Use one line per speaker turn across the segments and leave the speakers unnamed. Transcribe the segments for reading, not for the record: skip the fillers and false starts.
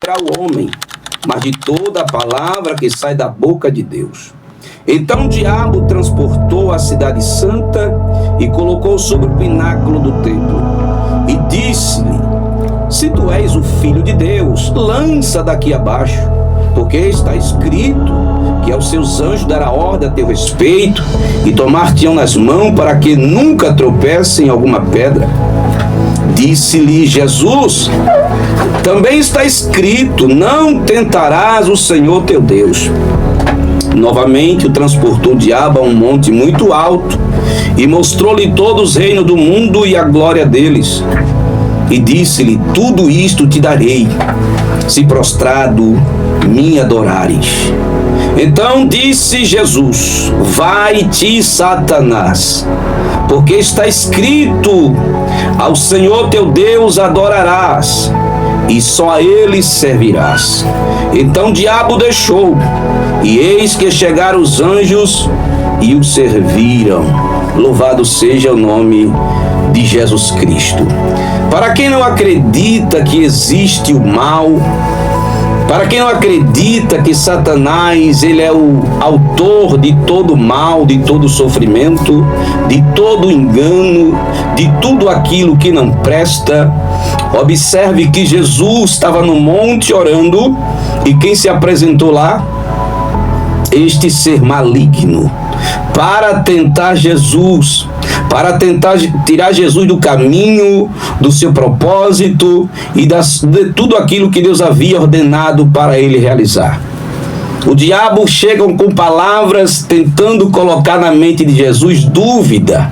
ao homem, mas de toda a palavra que sai da boca de Deus. Então o diabo transportou a cidade santa e colocou sobre o pináculo do templo. E disse-lhe: se tu és o Filho de Deus, lança daqui abaixo, porque está escrito que aos seus anjos dará ordem a teu respeito e tomar-te-ão nas mãos para que nunca tropece em alguma pedra. Disse-lhe Jesus: também está escrito, não tentarás o Senhor teu Deus. Novamente o transportou o diabo a um monte muito alto e mostrou-lhe todos os reinos do mundo e a glória deles. E disse-lhe: tudo isto te darei, se prostrado me adorares. Então disse Jesus: vai-te, Satanás, porque está escrito, ao Senhor teu Deus adorarás, e só a ele servirás. Então o diabo deixou, e eis que chegaram os anjos e o serviram. Louvado seja o nome de Jesus Cristo. Para quem não acredita que existe o mal, para quem não acredita que Satanás, ele é o autor de todo mal, de todo sofrimento, de todo engano, de tudo aquilo que não presta, observe que Jesus estava no monte orando, e quem se apresentou lá? Este ser maligno, para tentar Jesus, para tentar tirar Jesus do caminho, do seu propósito e de tudo aquilo que Deus havia ordenado para ele realizar. O diabo chega com palavras tentando colocar na mente de Jesus dúvida.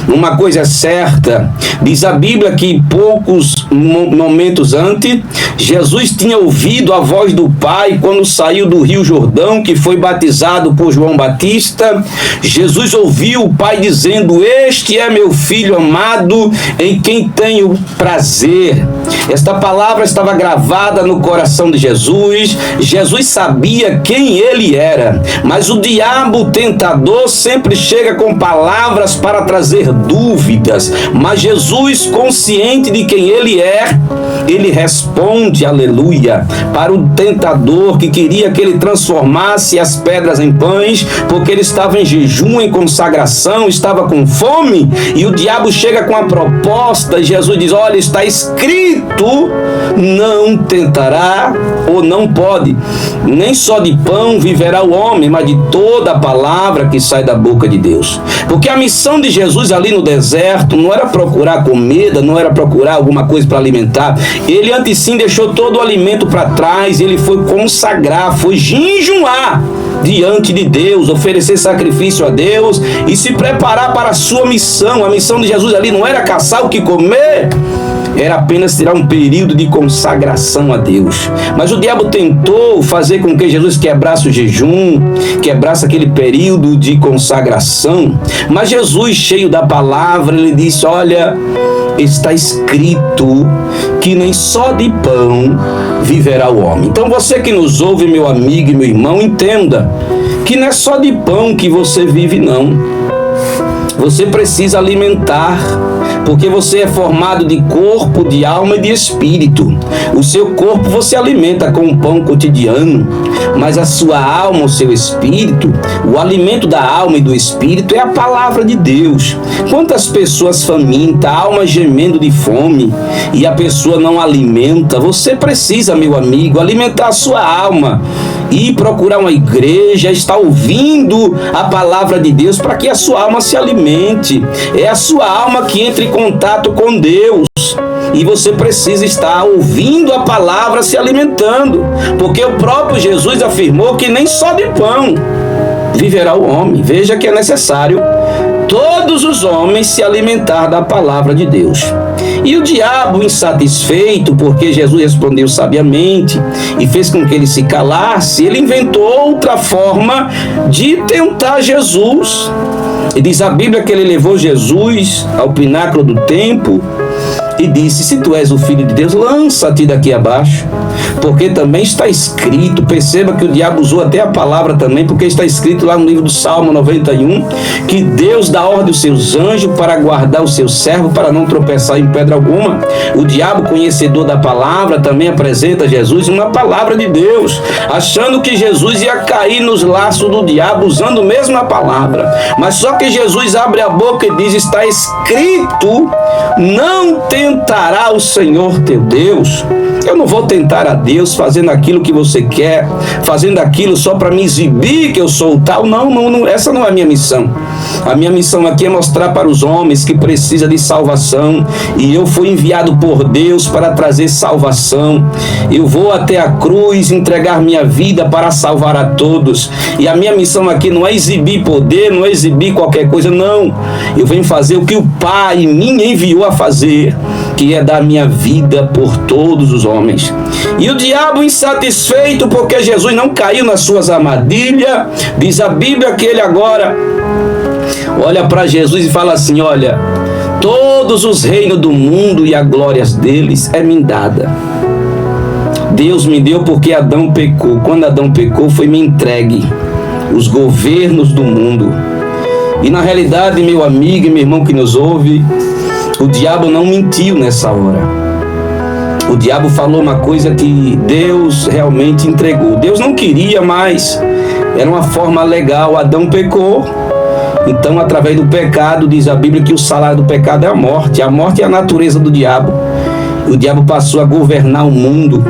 Uma coisa é certa, diz a Bíblia que poucos momentos antes, Jesus tinha ouvido a voz do Pai quando saiu do Rio Jordão, que foi batizado por João Batista. Jesus ouviu o Pai dizendo: este é meu Filho amado, em quem tenho prazer. Esta palavra estava gravada no coração de Jesus. Jesus sabia quem ele era, mas o diabo, o tentador, sempre chega com palavras para trazer dúvidas, mas Jesus, consciente de quem ele é, ele responde, aleluia, para o tentador que queria que ele transformasse as pedras em pães, porque ele estava em jejum, em consagração, estava com fome, e o diabo chega com a proposta, e Jesus diz: olha, está escrito, não tentará, ou não pode, nem só de pão viverá o homem, mas de toda a palavra que sai da boca de Deus. Porque a missão de Jesus ali no deserto não era procurar comida, não era procurar alguma coisa para alimentar. Ele antes sim deixou todo o alimento para trás, ele foi consagrar, foi jejuar diante de Deus, oferecer sacrifício a Deus e se preparar para a sua missão. A missão de Jesus ali não era caçar o que comer, era apenas tirar um período de consagração a Deus. Mas o diabo tentou fazer com que Jesus quebrasse o jejum, quebrasse aquele período de consagração. Mas Jesus, cheio da palavra, ele disse: olha, está escrito que nem só de pão viverá o homem. Então você que nos ouve, meu amigo e meu irmão, entenda que não é só de pão que você vive, não. Você precisa alimentar, porque você é formado de corpo, de alma e de espírito. O seu corpo você alimenta com o pão cotidiano, mas a sua alma, o seu espírito, o alimento da alma e do espírito é a palavra de Deus. Quantas pessoas famintas, a alma gemendo de fome, e a pessoa não alimenta? Você precisa, meu amigo, alimentar a sua alma e procurar uma igreja, estar ouvindo a palavra de Deus para que a sua alma se alimente. É a sua alma que entra em contato com Deus, e você precisa estar ouvindo a palavra, se alimentando, porque o próprio Jesus afirmou que nem só de pão viverá o homem. Veja que é necessário todos os homens se alimentar da palavra de Deus. E o diabo, insatisfeito, porque Jesus respondeu sabiamente e fez com que ele se calasse, ele inventou outra forma de tentar Jesus. E diz a Bíblia que ele levou Jesus ao pináculo do templo e disse: se tu és o Filho de Deus, lança-te daqui abaixo, porque também está escrito. Perceba que o diabo usou até a palavra também, porque está escrito lá no livro do Salmo 91, que Deus dá ordem aos seus anjos para guardar o seu servo, para não tropeçar em pedra alguma. O diabo, conhecedor da palavra, também apresenta a Jesus uma palavra de Deus, achando que Jesus ia cair nos laços do diabo, usando mesmo a palavra. Mas só que Jesus abre a boca e diz: está escrito, não tentará o Senhor teu Deus. Eu não vou tentar a Deus fazendo aquilo que você quer, fazendo aquilo só para me exibir que eu sou tal. Não, essa não é a minha missão. A minha missão aqui é mostrar para os homens que precisa de salvação, e eu fui enviado por Deus para trazer salvação. Eu vou até a cruz entregar minha vida para salvar a todos, e a minha missão aqui não é exibir poder, não é exibir qualquer coisa, não. Eu venho fazer o que o Pai me enviou a fazer, que é dar minha vida por todos os homens. E o diabo, insatisfeito porque Jesus não caiu nas suas armadilhas, diz a Bíblia que ele agora olha para Jesus e fala assim: olha, todos os reinos do mundo e as glórias deles é me dada. Deus me deu porque Adão pecou. Quando Adão pecou, foi me entregue os governos do mundo. E na realidade, meu amigo e meu irmão que nos ouve, o diabo não mentiu nessa hora. O diabo falou uma coisa que Deus realmente entregou. Deus não queria, mas era uma forma legal. Adão pecou. Então, através do pecado, diz a Bíblia que o salário do pecado é a morte. A morte é a natureza do diabo. O diabo passou a governar o mundo.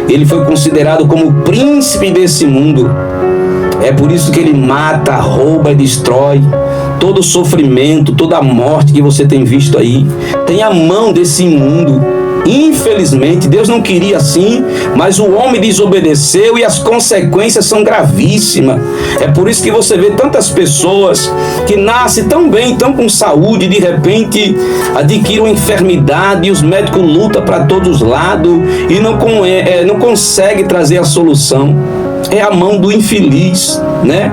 Ele foi considerado como o príncipe desse mundo. É por isso que ele mata, rouba e destrói. Todo o sofrimento, toda a morte que você tem visto aí, tem a mão desse mundo. Infelizmente, Deus não queria assim, mas o homem desobedeceu e as consequências são gravíssimas. É por isso que você vê tantas pessoas que nascem tão bem, tão com saúde, de repente adquirem uma enfermidade e os médicos lutam para todos os lados e não conseguem trazer a solução. É a mão do infeliz, né?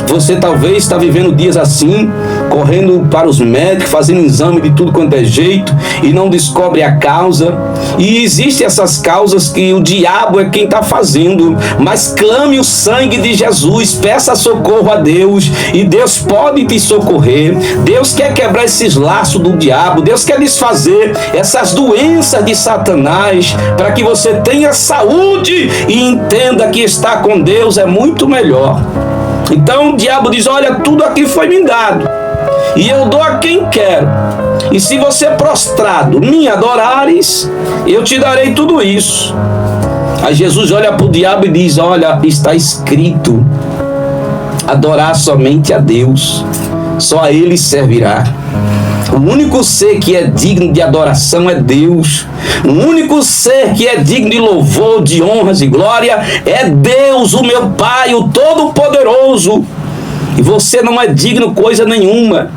Você talvez está vivendo dias assim, correndo para os médicos, fazendo exame de tudo quanto é jeito e não descobre a causa. E existem essas causas que o diabo é quem está fazendo. Mas clame o sangue de Jesus, peça socorro a Deus e Deus pode te socorrer. Deus quer quebrar esses laços do diabo. Deus quer desfazer essas doenças de Satanás para que você tenha saúde e entenda que estar com Deus é muito melhor. Então o diabo diz: olha, tudo aqui foi me dado e eu dou a quem quero, e se você prostrado me adorares, eu te darei tudo isso. Aí Jesus olha para o diabo e diz: olha, está escrito, adorar somente a Deus, só a Ele servirá. O único ser que é digno de adoração é Deus. O único ser que é digno de louvor, de honras e glória é Deus, o meu Pai, o Todo-Poderoso. E você não é digno coisa nenhuma.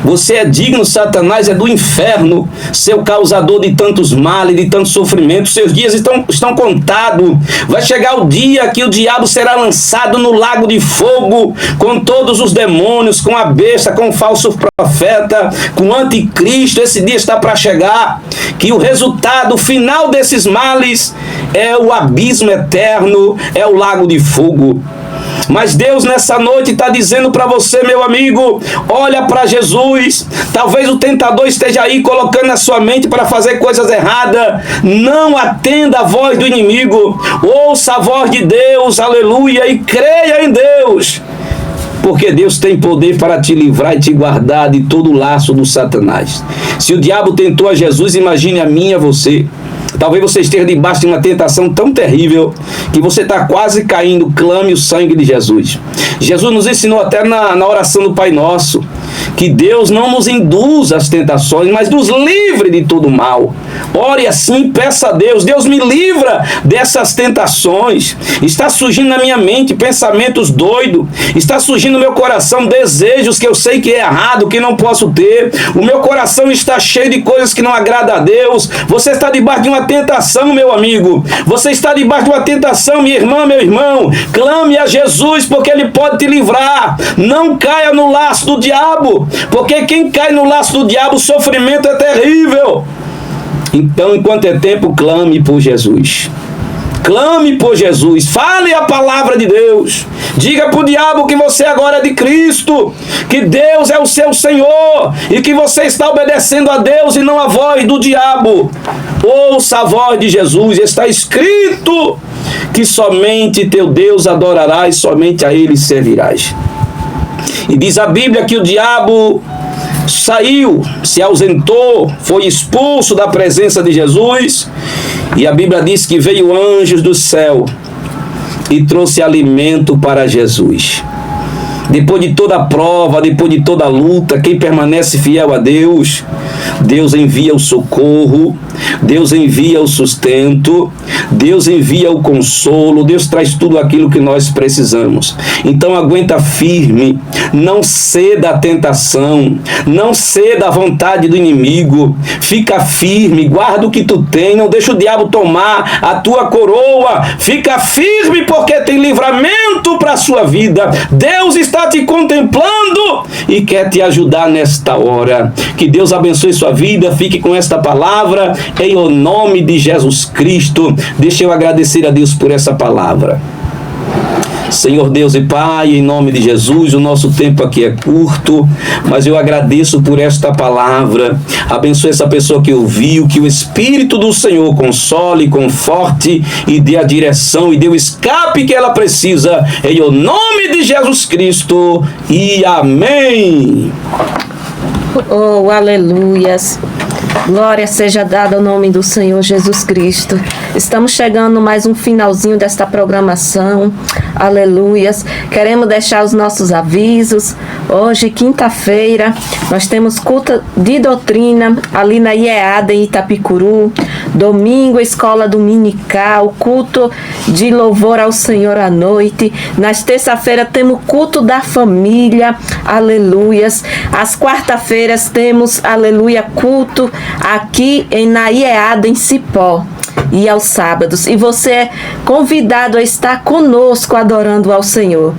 Você é digno, Satanás é do inferno, seu causador de tantos males, de tantos sofrimentos. Seus dias estão contados. Vai chegar o dia que o diabo será lançado no lago de fogo, com todos os demônios, com a besta, com o falso profeta, com o anticristo. Esse dia está para chegar, que o resultado final desses males é o abismo eterno, é o lago de fogo. Mas Deus nessa noite está dizendo para você, meu amigo, olha para Jesus. Talvez o tentador esteja aí colocando na sua mente para fazer coisas erradas. Não atenda a voz do inimigo. Ouça a voz de Deus, aleluia, e creia em Deus. Porque Deus tem poder para te livrar e te guardar de todo o laço do Satanás. Se o diabo tentou a Jesus, imagine a mim e a você. Talvez você esteja debaixo de uma tentação tão terrível que você está quase caindo. Clame o sangue de Jesus. Jesus nos ensinou até na oração do Pai Nosso que Deus não nos induza às tentações, mas nos livre de todo mal. Ore assim, peça a Deus: Deus, me livra dessas tentações. Está surgindo na minha mente pensamentos doidos, está surgindo no meu coração desejos que eu sei que é errado, que não posso ter. O meu coração está cheio de coisas que não agradam a Deus. Você está debaixo de uma tentação, meu amigo. Você está debaixo de uma tentação, minha irmã, meu irmão. Clame a Jesus, porque Ele pode te livrar. Não caia no laço do diabo, porque quem cai no laço do diabo, o sofrimento é terrível. Então, enquanto é tempo, clame por Jesus. Clame por Jesus, fale a palavra de Deus, diga para o diabo que você agora é de Cristo, que Deus é o seu Senhor e que você está obedecendo a Deus e não a voz do diabo. Ouça a voz de Jesus, está escrito que somente teu Deus adorarás, somente a Ele servirás. E diz a Bíblia que o diabo saiu, se ausentou, foi expulso da presença de Jesus, e a Bíblia diz que veio anjos do céu e trouxe alimento para Jesus. Depois de toda a prova, depois de toda a luta, quem permanece fiel a Deus, Deus envia o socorro, Deus envia o sustento, Deus envia o consolo, Deus traz tudo aquilo que nós precisamos. Então aguenta firme, não ceda à tentação, não ceda à vontade do inimigo, fica firme, guarda o que tu tem, não deixa o diabo tomar a tua coroa, fica firme porque tem livramento para a sua vida. Deus está te contemplando e quer te ajudar nesta hora. Que Deus abençoe sua vida, fique com esta palavra em o nome de Jesus Cristo. Deixa eu agradecer a Deus por essa palavra. Senhor Deus e Pai, em nome de Jesus, o nosso tempo aqui é curto, mas eu agradeço por esta palavra. Abençoe essa pessoa que ouviu, que o Espírito do Senhor console, conforte e dê a direção e dê o escape que ela precisa, em o nome de Jesus Cristo, e amém.
Oh, aleluias. Glória seja dada ao nome do Senhor Jesus Cristo. Estamos chegando mais um finalzinho desta programação. Aleluias. Queremos deixar os nossos avisos. Hoje, quinta-feira, nós temos culto de doutrina ali na IEAD em Itapicuru. Domingo, escola dominical, culto de louvor ao Senhor à noite. Nas terça-feiras temos culto da família. Aleluias. Às quarta-feiras temos, aleluia, culto aqui na IEAD em Cipó. E aos sábados. E você é convidado a estar conosco adorando ao Senhor.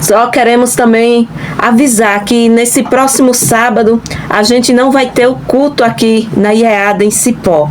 Só queremos também avisar que nesse próximo sábado a gente não vai ter o culto aqui na IEAD em Cipó.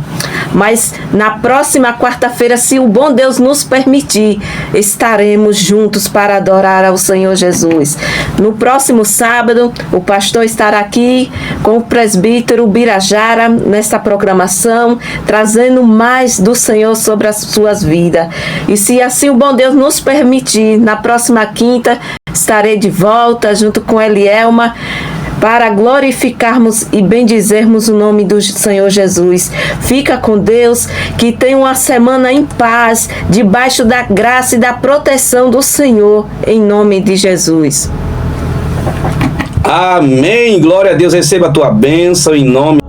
Mas na próxima quarta-feira, se o bom Deus nos permitir, estaremos juntos para adorar ao Senhor Jesus. No próximo sábado, o pastor estará aqui com o presbítero Birajara nessa programação, trazendo mais do Senhor sobre as suas vidas. E se assim o bom Deus nos permitir, na próxima quinta, estarei de volta junto com Elielma, para glorificarmos e bendizermos o nome do Senhor Jesus. Fica com Deus, que tenha uma semana em paz, debaixo da graça e da proteção do Senhor, em nome de Jesus.
Amém. Glória a Deus, receba a tua bênção em nome